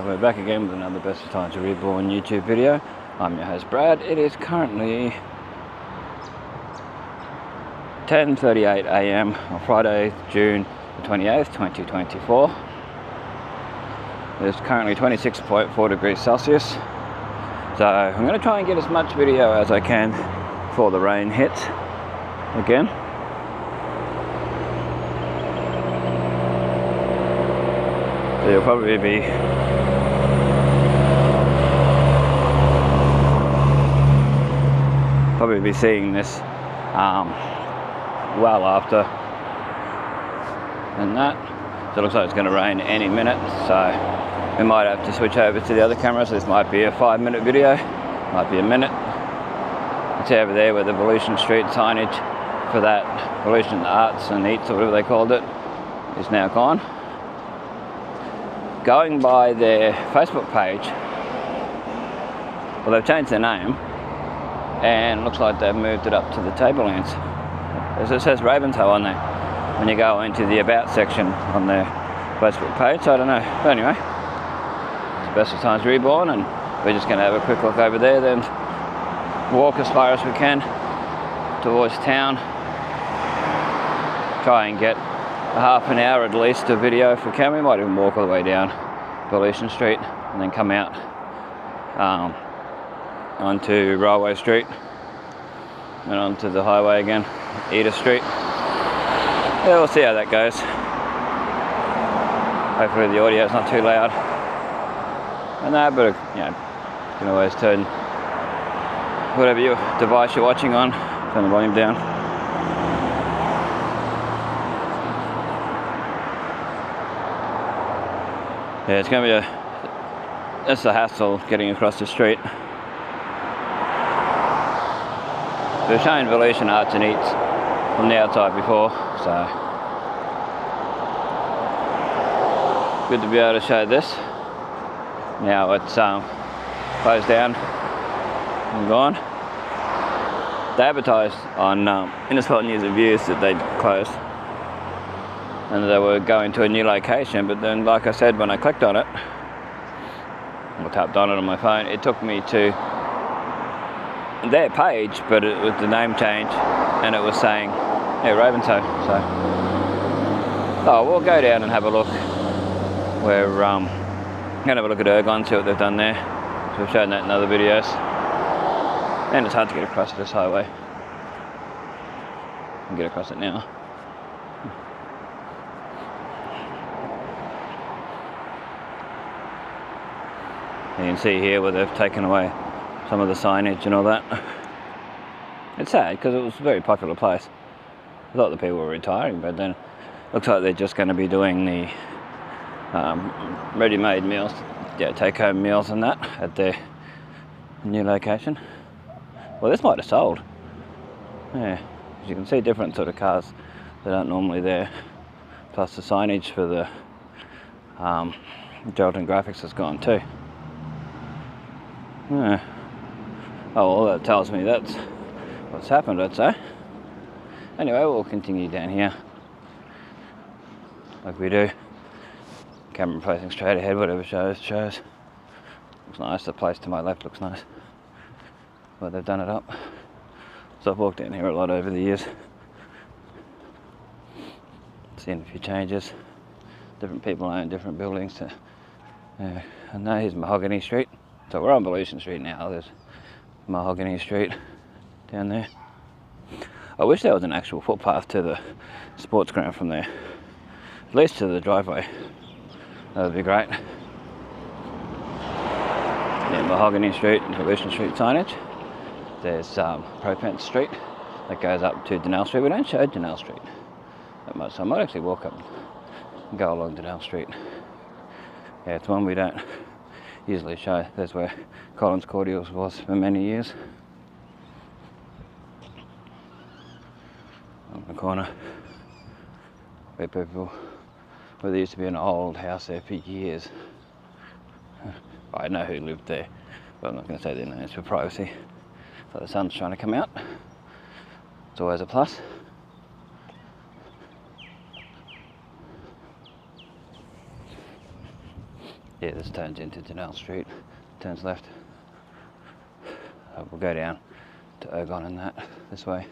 So we're back again with another Bestestimes Reborn YouTube video. I'm your host Brad. It is currently 10:38 AM on Friday, June the 28th, 2024. It's currently 26.4 degrees Celsius. So I'm going to try and get as much video as I can before the rain hits again. So you'll probably be seeing this well after and that. So it looks like it's going to rain any minute, so we might have to switch over to the other camera. So this might be a 5-minute video, might be a minute. It's over there where the Velution Street signage for that Velution Arts and Eats or whatever they called it is now gone. Going by their Facebook page, well, they've changed their name and it looks like they've moved it up to the Tablelands. As it says Ravenshoe on there when you go into the About section on their Facebook page. So I don't know, but anyway, it's Bestestimes Reborn and we're just going to have a quick look over there, then walk as far as we can towards town, try and get a half an hour at least of video if we can. We might even walk all the way down Velution Street and then come out onto Railway Street and onto the highway again, Edith Street. Yeah, we'll see how that goes. Hopefully the audio is not too loud. And that, but you know, you can always turn whatever your device you're watching on, turn the volume down. Yeah, it's going to be it's a hassle getting across the street. We've shown Velution Arts and Eats from the outside before, so good to be able to show this. Now it's closed down and gone. They advertised on Innisfail News and Views that they'd closed and they were going to a new location, but then, like I said, when I clicked on it or tapped on it on my phone, it took me to their page, but it was the name change and it was saying, yeah, Ravenshoe. So we'll go down and have a look. We're going to have a look at Ergon, see what they've done there. So we've shown that in other videos. And it's hard to get across this highway. I can get across it now. You can see here where they've taken away some of the signage and all that. It's sad because it was a very popular place. I thought the people were retiring, but then it looks like they're just going to be doing the ready-made meals, yeah, take-home meals and that at their new location. Well, this might have sold. Yeah, as you can see, different sort of cars that aren't normally there. Plus the signage for the Geraldton graphics has gone too. Yeah. Oh, well, that tells me that's what's happened, I'd say. Anyway, we'll continue down here like we do. Camera facing straight ahead, whatever shows. Looks nice. The place to my left looks nice where they've done it up. So I've walked down here a lot over the years, seen a few changes. Different people own different buildings. And now here's Mahogany Street. So we're on Velution Street now. There's Mahogany Street down there. I wish there was an actual footpath to the sports ground from there, at least to the driveway. That would be great. Yeah, Mahogany Street and Velution Street signage. There's Propence Street that goes up to Denell Street. We don't show Denell Street that much, so I might actually walk up and go along Denell Street. Yeah, it's one we don't usually show. That's where Collins Cordials was for many years. On the corner where there used to be an old house there for years. I know who lived there, but I'm not going to say their names for privacy. But the sun's trying to come out. It's always a plus. Yeah, this turns into Denell Street, turns left. We'll go down to Ergon and that, this way.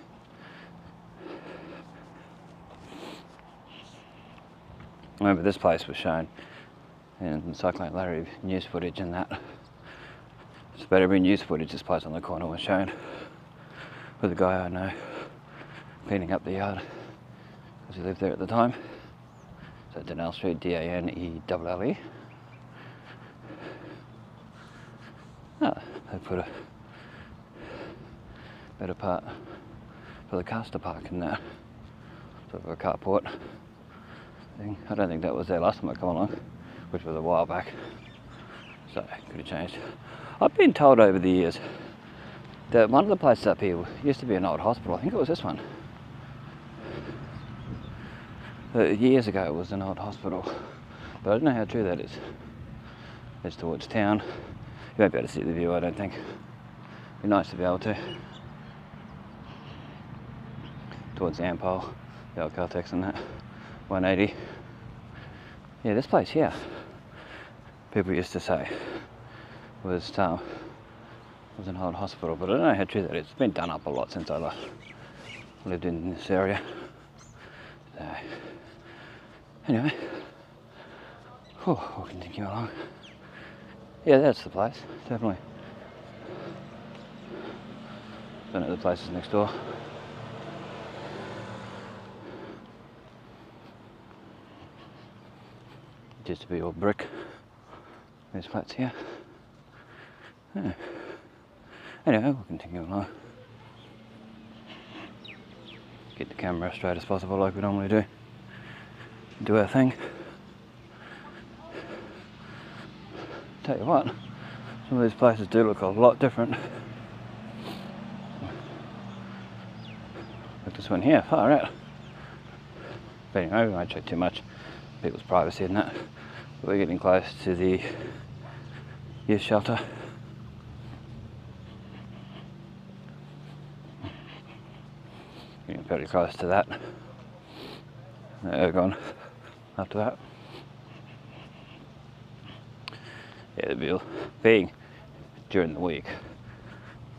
I remember this place was shown in Cyclone Larry news footage and that. It's about every news footage this place on the corner was shown. With a guy I know cleaning up the yard because he lived there at the time. So Denell Street, D-A-N-E-L-L-E. Oh, they put a better part for the car to park in that sort of a carport thing. I don't think that was there last time I come along, which was a while back, so it could have changed. I've been told over the years that one of the places up here used to be an old hospital. I think it was this one. Years ago it was an old hospital, but I don't know how true that is. It's towards town. You won't be able to see the view, I don't think. It'd be nice to be able to. Towards the Ampole, the old Caltex and that. 180. Yeah, this place here, people used to say, was an old hospital, but I don't know how true that is. It's been done up a lot since I lived in this area. So, anyway, we'll continue along. Yeah, that's the place, definitely. Don't know the places next door. It used to be all brick. These flats here. Yeah. Anyway, we'll continue along. Get the camera as straight as possible like we normally do. Do our thing. Tell you what, some of these places do look a lot different. Like this one here, far out. But anyway, we won't show too much people's privacy in that. But we're getting close to the youth shelter. Getting pretty close to that. Ergon after that. Yeah, the being during the week,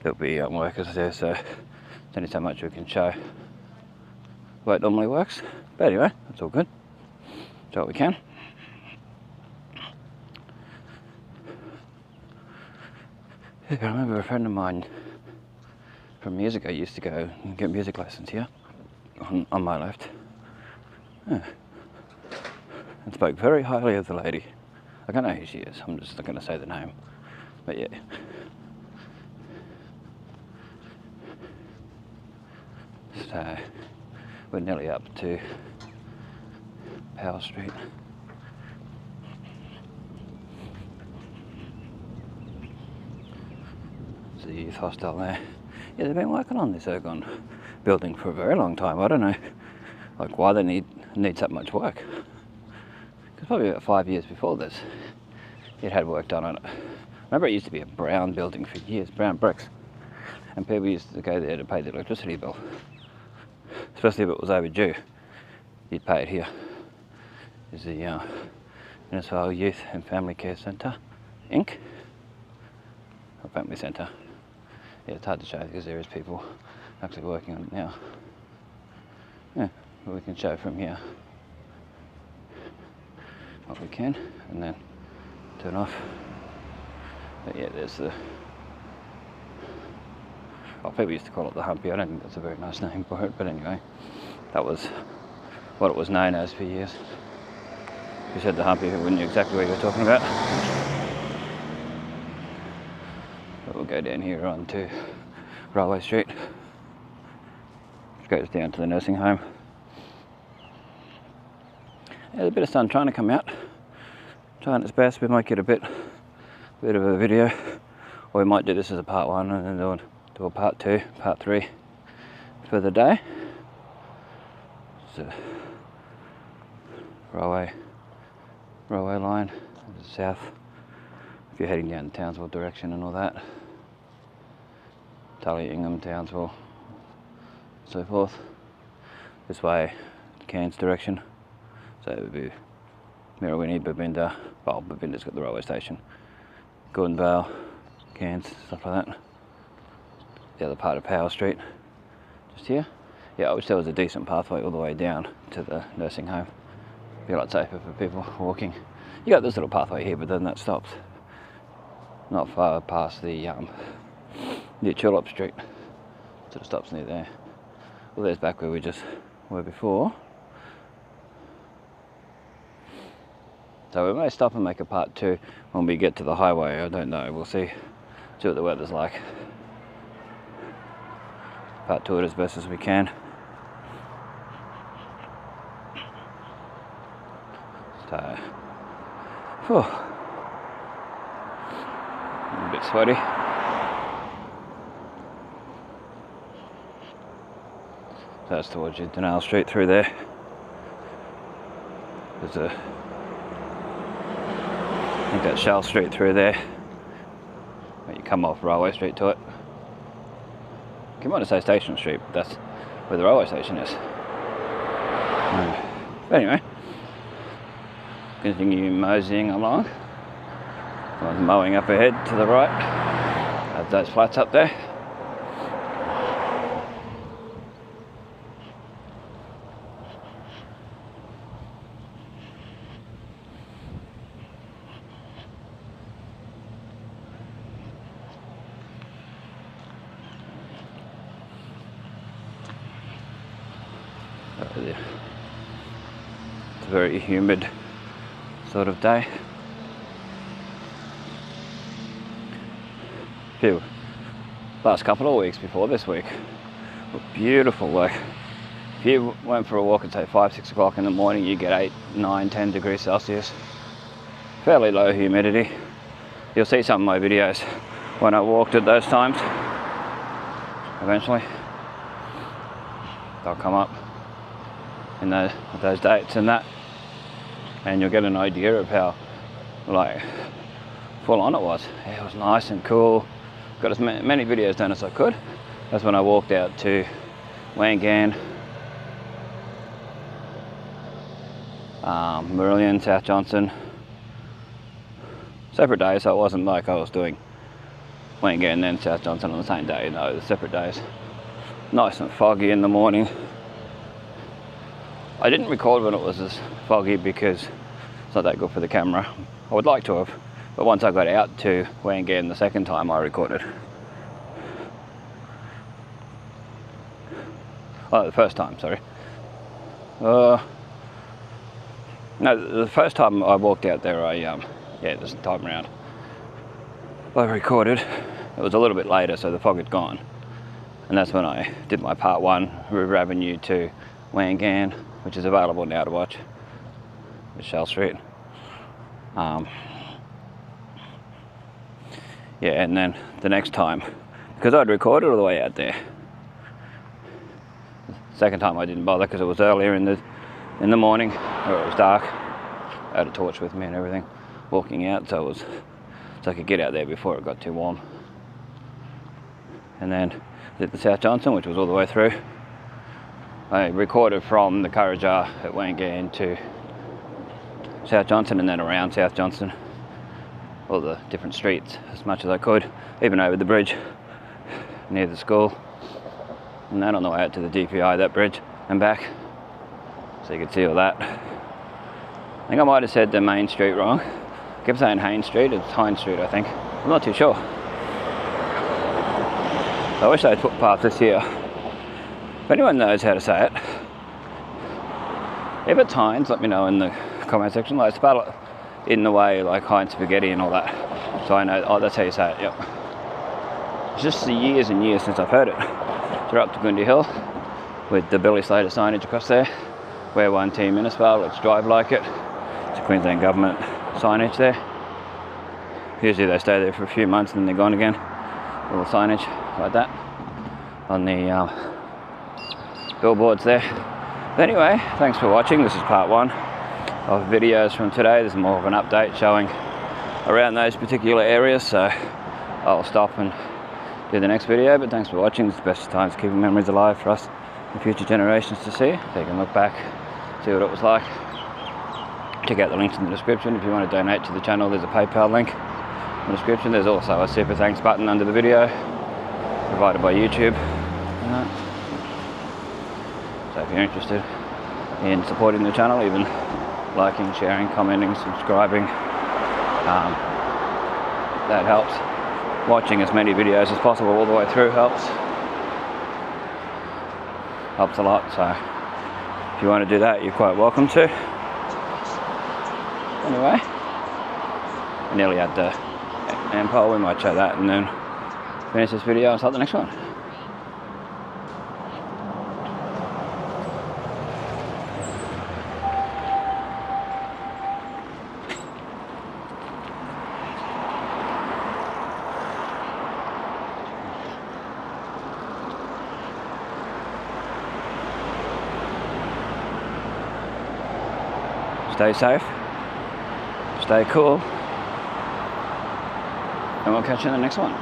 there'll be workers there, so there's only so much we can show the way it normally works. But anyway, that's all good. Show what we can. Yeah, I remember a friend of mine from years ago used to go and get music lessons here on my left. Yeah. And spoke very highly of the lady. I don't know who she is, I'm just not going to say the name. But yeah. So, we're nearly up to Power Street. There's the youth hostel there. Yeah, they've been working on this Ergon building for a very long time. I don't know like why they needs that much work. Because probably about 5 years before this, it had work done on it. Remember, it used to be a brown building for years, brown bricks, and people used to go there to pay the electricity bill. Especially if it was overdue, you'd pay it here. Is the Innisfail Youth and Family Care Centre, Inc. Or Family Centre. Yeah, it's hard to show because there is people actually working on it now. Yeah, but we can show from here what we can, and then turn off. But yeah, there's the... Oh, people used to call it the Humpy. I don't think that's a very nice name for it, but anyway, that was what it was known as for years. If you said the Humpy, we knew exactly what you were talking about. But we'll go down here onto Railway Street, which goes down to the nursing home. Yeah, there's a bit of sun trying to come out, trying its best. We might get a bit of a video, or we might do this as a part one and then do a part two, part three for the day. It's a railway line to the south if you're heading down Townsville direction and all that. Tully, Ingham, Townsville, so forth. This way, Cairns direction. So it would be Mirrawinny, Babinda. Well, Babinda's got the railway station. Goondi, Cairns, stuff like that. The other part of Power Street, just here. Yeah, I wish there was a decent pathway all the way down to the nursing home. Be a lot safer for people walking. You got this little pathway here, but then that stops not far past the near Tulip Street. Sort of stops near there. Well, there's back where we just were before. So we may stop and make a part 2 when we get to the highway. I don't know. We'll see what the weather's like. Part 2 it as best as we can. So, whew, a bit sweaty. So that's towards Denale Street through there. There's a, I think that's Shell Street through there. When you come off Railway Street to it. You might say Station Street, but that's where the railway station is. But anyway, continue moseying along. I'm mowing up ahead to the right. Have those flats up there. It's a very humid sort of day. Phew. Last couple of weeks before this week were beautiful. Like if you went for a walk at say 5-6 o'clock in the morning, you get 8, 9, 10 degrees Celsius. Fairly low humidity. You'll see some of my videos when I walked at those times. Eventually they'll come up in those dates and that, and you'll get an idea of how like full on it was. It was nice and cool. Got as many videos done as I could. That's when I walked out to Wangan, Marillion, South Johnson. Separate days, so it wasn't like I was doing Wangan and then South Johnson on the same day. No, the separate days. Nice and foggy in the morning. I didn't record when it was as foggy because it's not that good for the camera. I would like to have, but once I got out to Wangan the second time, I recorded. Oh, the first time, sorry. No, the first time I walked out there, yeah, this time around, I recorded. It was a little bit later, so the fog had gone. And that's when I did my part 1, River Avenue to Wangan, which is available now to watch at Shell Street. Yeah, and then the next time, because I'd recorded all the way out there. The second time I didn't bother because it was earlier in the morning, or it was dark. I had a torch with me and everything, walking out, so I could get out there before it got too warm. And then did the South Johnson, which was all the way through. I recorded from the Currajah at Wangan to South Johnson and then around South Johnson, all the different streets as much as I could, even over the bridge near the school, and then on the way out to the DPI, that bridge, and back, so you could see all that. I think I might have said the main street wrong. I kept saying Haynes Street, it's Hines Street I think. I'm not too sure. I wish they'd put past this here. If anyone knows how to say it, if it's Heinz, let me know in the comment section. Like spell it in the way like Heinz spaghetti and all that, so I know. Oh, that's how you say it. Yep. It's just the years and years since I've heard it. So we're up to Goondi Hill with the Billy Slater signage across there. We're one team Innisfail. Let's drive like it. It's a Queensland government signage there. Usually they stay there for a few months and then they're gone again. Little signage like that on the billboards there. But anyway, thanks for watching. This is part 1 of videos from today. This is more of an update showing around those particular areas, so I'll stop and do the next video. But thanks for watching. It's the best times keeping memories alive for us and future generations to see. They can look back, see what it was like. Check out the links in the description. If you want to donate to the channel, there's a PayPal link in the description. There's also a super thanks button under the video, provided by YouTube. So if you're interested in supporting the channel, even liking, sharing, commenting, subscribing, that helps. Watching as many videos as possible all the way through helps a lot. So if you want to do that, you're quite welcome to. Anyway, we're nearly at the end pole. We might show that and then finish this video and start the next one. Stay safe, stay cool, and we'll catch you in the next one.